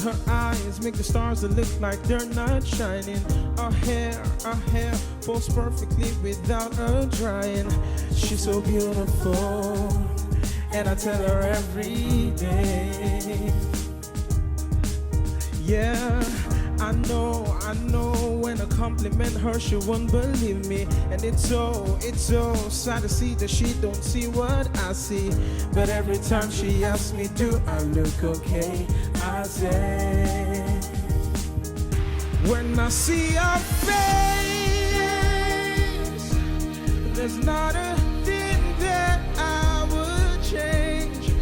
her eyes make the stars that look like they're not shining. Her hair falls perfectly without her drying. She's so beautiful, and I tell her every day. Yeah, I know, when I compliment her, she won't believe me. And it's so sad to see that she don't see what I see. But every time she asks me, do I look okay? I say, when I see her face, there's not a thing that I would change.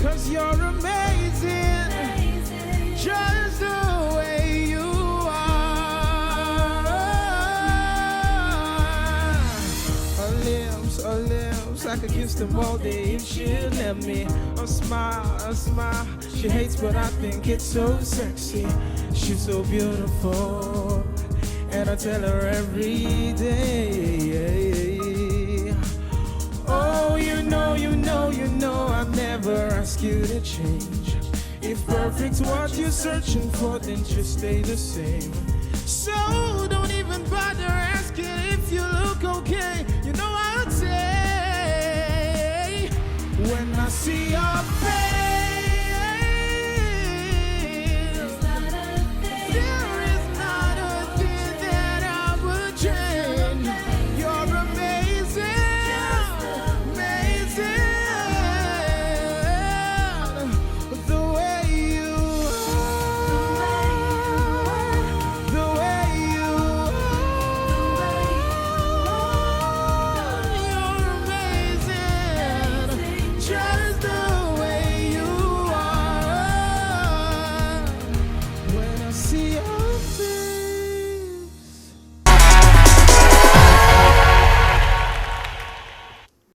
'Cause you're amazing, just the way you are. Her lips, I could kiss them all day if she'd let me. A smile, she hates but I think it's so sexy. She's so beautiful, and I tell her every day. Oh, you know I'd never ask you to change. If perfect's what you're searching for, then just stay the same. So don't even bother asking if you look okay.